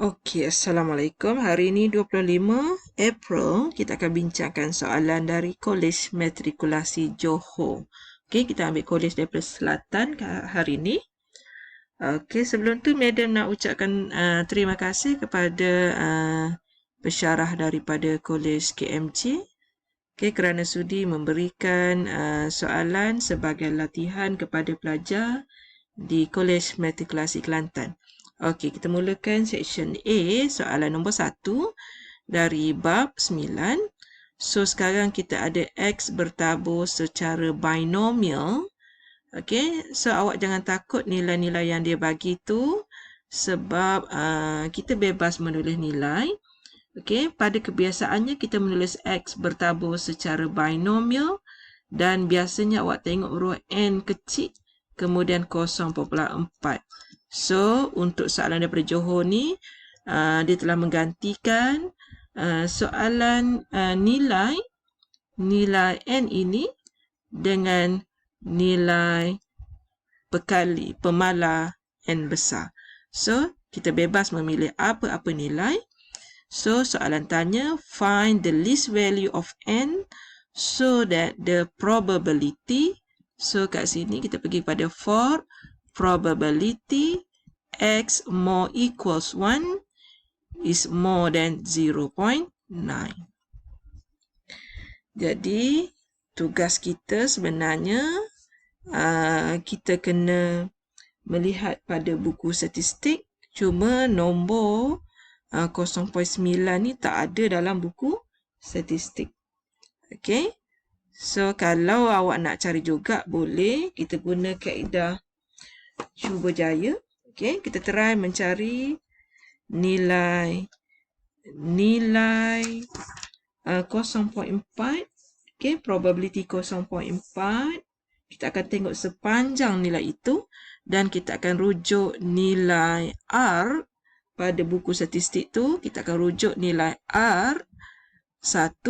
Okey, Assalamualaikum. Hari ini 25 April, kita akan bincangkan soalan dari Kolej Matrikulasi Johor. Okey, kita ambil kolej daripada selatan hari ini. Okey, sebelum tu Madam nak ucapkan terima kasih kepada pensyarah daripada Kolej KMC. Okey, kerana sudi memberikan soalan sebagai latihan kepada pelajar di Kolej Matrikulasi Kelantan. Okey, kita mulakan section A, soalan nombor 1 dari bab 9. So, sekarang kita ada X bertabur secara binomial. Okey, so awak jangan takut nilai-nilai yang dia bagi tu sebab kita bebas menulis nilai. Okey, pada kebiasaannya kita menulis X bertabur secara binomial dan biasanya awak tengok huruf N kecil kemudian 0.4. So, untuk soalan daripada Johor ni, dia telah menggantikan soalan nilai N ini dengan nilai pemala N besar. So, kita bebas memilih apa-apa nilai. So, soalan tanya, find the least value of N so that the probability. So, kat sini kita pergi pada for probability X more equals 1 is more than 0.9. Jadi, tugas kita sebenarnya kita kena melihat pada buku statistik, cuma nombor 0.9 ni tak ada dalam buku statistik. Okey. So, kalau awak nak cari juga boleh, kita guna kaedah cuba jaya. Okey, kita try mencari nilai 0.4. Okey, probability 0.4. Kita akan tengok sepanjang nilai itu dan kita akan rujuk nilai R pada buku statistik tu. Kita akan rujuk nilai R 1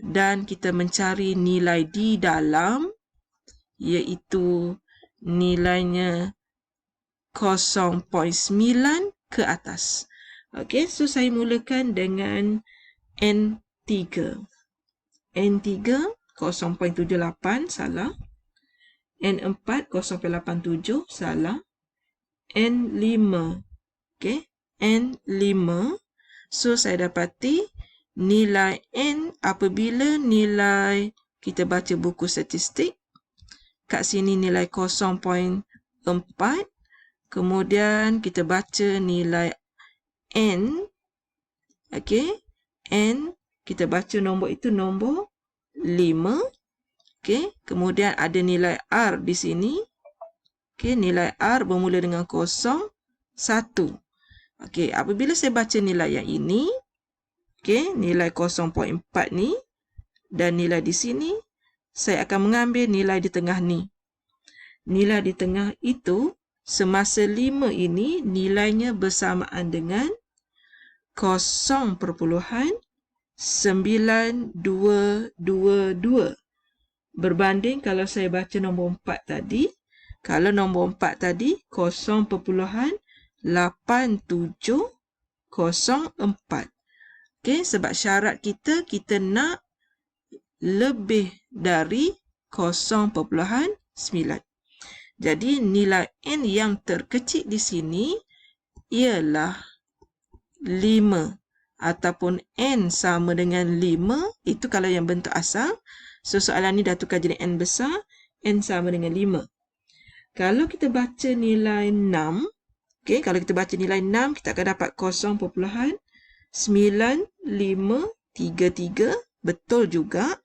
dan kita mencari nilai di dalam, iaitu nilainya 0.9 ke atas. Okey, so saya mulakan dengan N3. N3 0.78, salah. N4 0.87, salah. N5. Okey, N5. So, saya dapati nilai N apabila nilai kita baca buku statistik. Kat sini nilai 0.4. Kemudian kita baca nilai N. Okey, N. Kita baca nombor itu nombor 5. Okey, kemudian ada nilai R di sini. Okey, nilai R bermula dengan 0, 1. Okey, apabila saya baca nilai yang ini, okey, nilai 0.4 ni dan nilai di sini, saya akan mengambil nilai di tengah ni. Nilai di tengah itu, semasa 5 ini, nilainya bersamaan dengan 0.9222. Berbanding kalau saya baca nombor 4 tadi. Kalau nombor 4 tadi 0.8704. Okey, sebab syarat kita nak lebih dari 0.9. Jadi nilai N yang terkecil di sini ialah 5 ataupun N sama dengan 5. Itu kalau yang bentuk asal. So, soalan ni dah tukar jadi N besar. N sama dengan 5. Kalau kita baca nilai 6. Okay, kalau kita baca nilai 6, kita akan dapat 0.9533. Betul juga.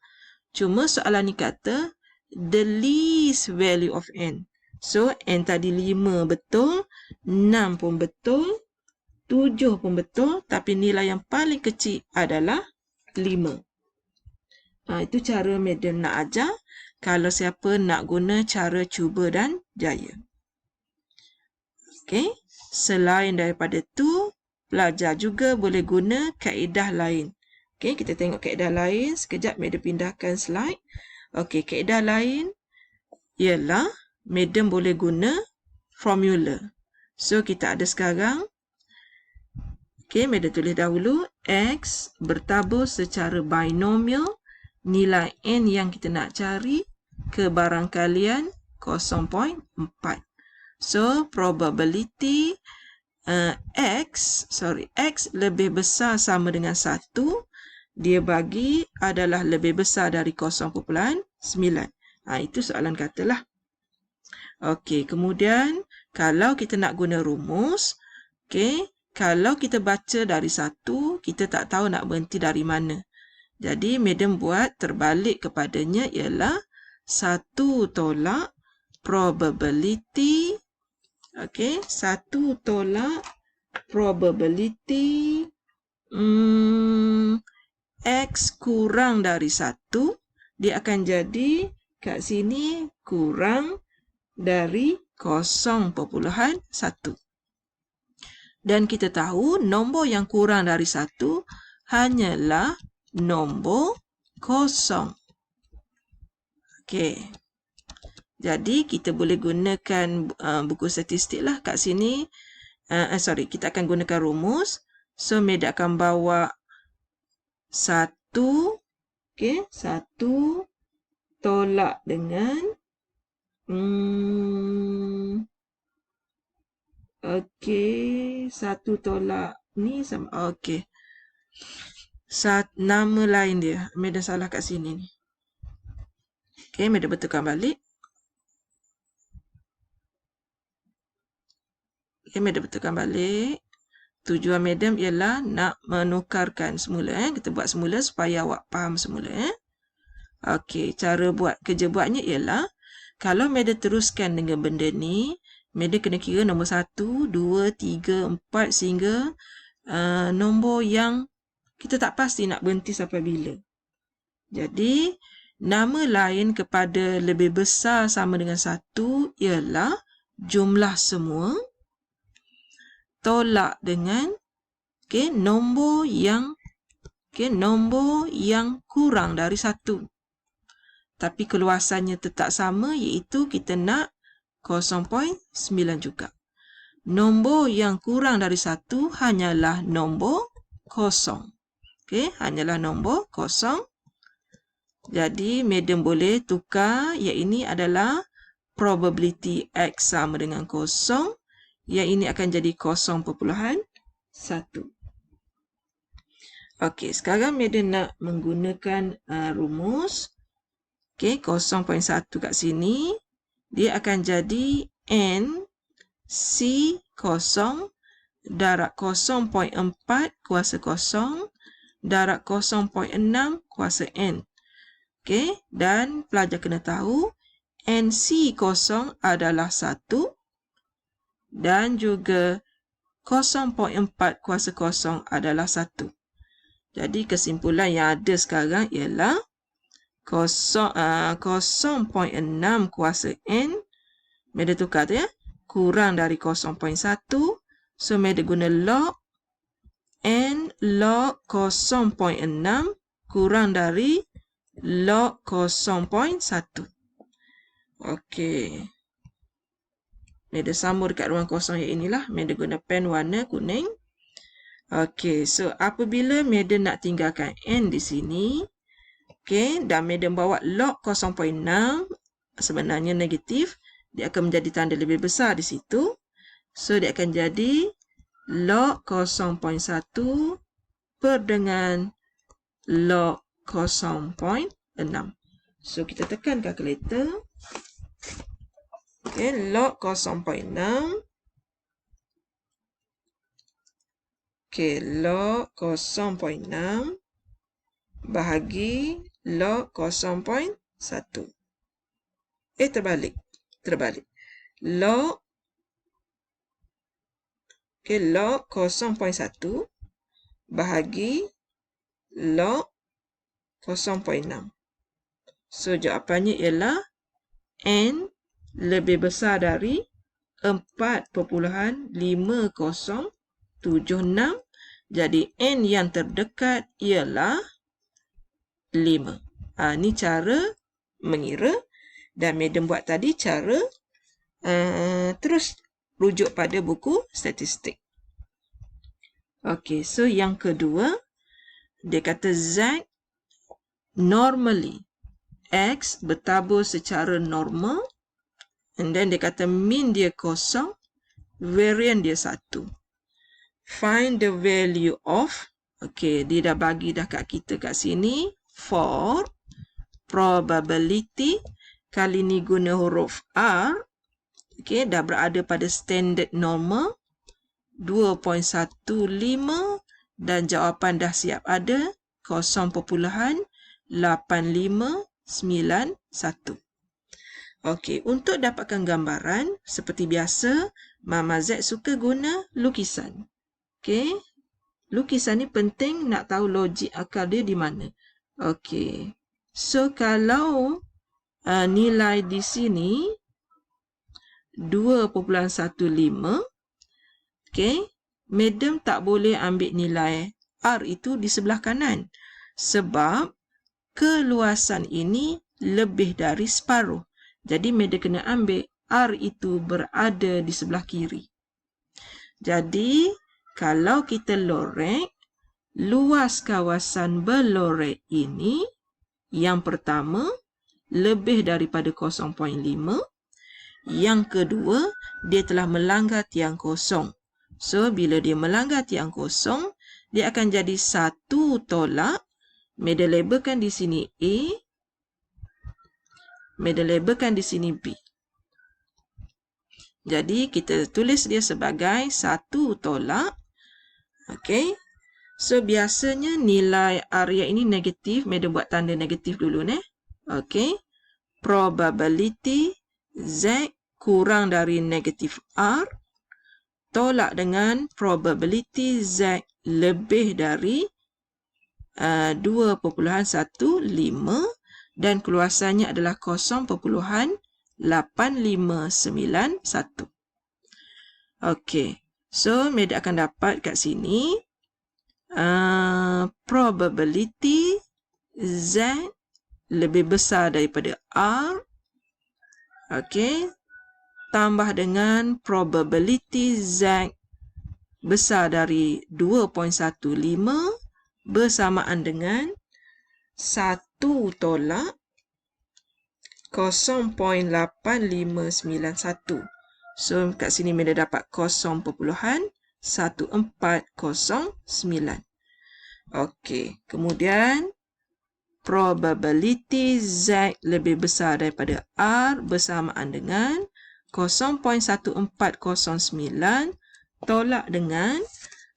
Cuma soalan ni kata the least value of N. So, N tadi 5 betul. 6 pun betul. 7 pun betul. Tapi nilai yang paling kecil adalah 5. Itu cara Madam nak ajar kalau siapa nak guna cara cuba dan jaya. Okey, selain daripada tu, pelajar juga boleh guna kaedah lain. Okey, kita tengok kaedah lain. Sekejap Madam pindahkan slide. Okey, kaedah lain ialah Madam boleh guna formula. So, kita ada sekarang Okey, Madam tulis dahulu X bertabur secara binomial nilai N yang kita nak cari ke barangkalian 0.4. So, probability X lebih besar sama dengan 1, dia bagi adalah lebih besar dari 0.9. Itu soalan katalah. Okey, kemudian kalau kita nak guna rumus, okey, kalau kita baca dari 1, kita tak tahu nak berhenti dari mana. Jadi, Madam buat terbalik kepadanya ialah 1 tolak probability. Okey, 1 tolak probability X kurang dari 1. Dia akan jadi kat sini kurang dari 0.1. Dan kita tahu nombor yang kurang dari 1 hanyalah nombor kosong. Okey. Jadi, kita boleh gunakan buku statistik lah kat sini. Kita akan gunakan rumus. So, Madam akan bawa 1. Okey, 1 tolak dengan okey, 1 tolak ni sama. Okey. Nama lain dia. Madam salah kat sini ni. Okey, Madam betulkan balik. Okey, Madam betulkan balik. Tujuan Madam ialah nak menukarkan semula. Kita buat semula supaya awak faham semula. Okey, cara kerja buatnya ialah kalau Madam teruskan dengan benda ni, Madam kena kira nombor 1, 2, 3, 4 sehingga nombor yang kita tak pasti nak berhenti sampai bila. Jadi, nama lain kepada lebih besar sama dengan 1 ialah jumlah semua tolak dengan nombor yang kurang dari 1. Tapi keluasannya tetap sama, iaitu kita nak 0.9 juga. Nombor yang kurang dari 1 hanyalah nombor kosong. Okey, hanyalah nombor kosong. Jadi, Madam boleh tukar. Yang ini adalah probability X sama dengan 0. Yang ini akan jadi 0.1. Okey, sekarang Madam nak menggunakan rumus. Okey, 0.1 kat sini. Dia akan jadi N C0 darab 0.4 kuasa 0 darab 0.6 kuasa N. Okey, dan pelajar kena tahu NC0 adalah 1 dan juga 0.4 kuasa 0 adalah 1. Jadi, kesimpulan yang ada sekarang ialah 0.6 kuasa N, Madam tukar tu ya, kurang dari 0.1. So, Madam guna log N log 0.6 kurang dari log 0.1. Okey. Madam sambung dekat ruang kosong yang inilah. Madam guna pen warna kuning. Okey, so apabila Madam nak tinggalkan N di sini, okey, dan Madam bawa log 0.6, sebenarnya negatif, dia akan menjadi tanda lebih besar di situ. So, dia akan jadi log 0.1 per dengan log 0.6. So, kita tekan kalkulator. Okey, log 0.6. Okey, log 0.6 bahagi log 0.1. Terbalik. Log 0.1 bahagi log 0.6. So, jawapannya ialah N lebih besar dari 4.5076. Jadi, N yang terdekat ialah 5. Ini cara mengira. Dan Madam buat tadi cara terus rujuk pada buku statistik. Okey, so yang kedua, dia kata Z normally. X bertabur secara normal. And then dia kata mean dia kosong, varian dia 1. Find the value of, okey, dia dah bagi dah kat kita kat sini, for probability, kali ni guna huruf R, okey, dah berada pada standard normal, 2.15 dan jawapan dah siap ada, 0.8591. Okey, untuk dapatkan gambaran, seperti biasa, Mama Z suka guna lukisan. Okey, lukisan ni penting nak tahu logik akal dia di mana. Okey, so kalau nilai di sini 2.15, okey, madam tak boleh ambil nilai R itu di sebelah kanan. Sebab keluasan ini lebih dari separuh. Jadi, madam kena ambil R itu berada di sebelah kiri. Jadi, kalau kita lorek, luas kawasan berlorek ini, yang pertama, lebih daripada 0.5. Yang kedua, dia telah melanggar tiang kosong. So, bila dia melanggar tiang kosong, dia akan jadi 1 tolak. Madam labelkan di sini A. Madam labelkan di sini B. Jadi, kita tulis dia sebagai 1 tolak. Okey. So, biasanya nilai area ini negatif. Madam buat tanda negatif dulu, ne? Okey. Probability Z kurang dari negatif R tolak dengan probability Z lebih dari 2.15 dan keluasannya adalah 0.8591. Okey. So, madam akan dapat kat sini probability Z lebih besar daripada R. Okey. Tambah dengan probability Z besar dari 2.15 bersamaan dengan 1 tolak 0.8591. So, kat sini kita dapat 0.1409. Okey, kemudian probability Z lebih besar daripada R bersamaan dengan 0.1409 tolak dengan,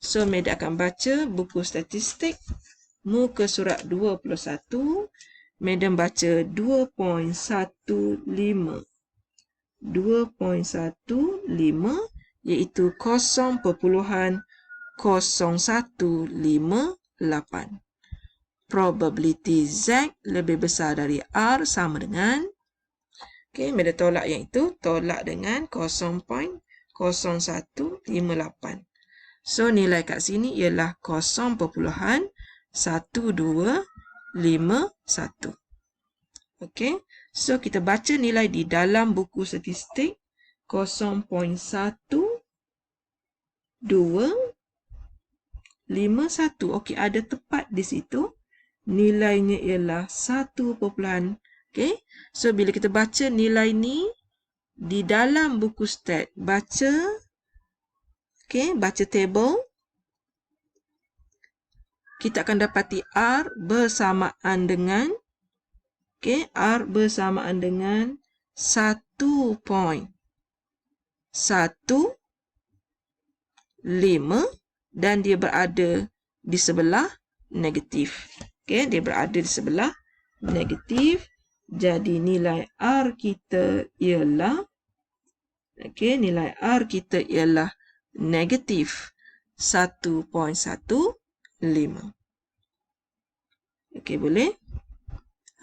so, madam akan baca buku statistik muka surat 21. Madam baca 2.15. 2.15 iaitu 0.0158. Probability Z lebih besar dari R sama dengan, okey, madam tolak yang itu, tolak dengan 0.0158. So, nilai kat sini ialah 0.1251. Okey, so kita baca nilai di dalam buku statistik 0.1251. Okey, ada tepat di situ. Nilainya ialah 1. Okey, so bila kita baca nilai ni di dalam buku stat, baca, okey, baca table, kita akan dapati R bersamaan dengan, okey, R bersamaan dengan 1.15 dan dia berada di sebelah negatif. Okey, dia berada di sebelah negatif. Jadi nilai R kita ialah, okey, nilai R kita ialah negatif 1.15. Okey, boleh?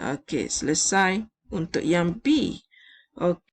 Okey, selesai untuk yang B. Okey.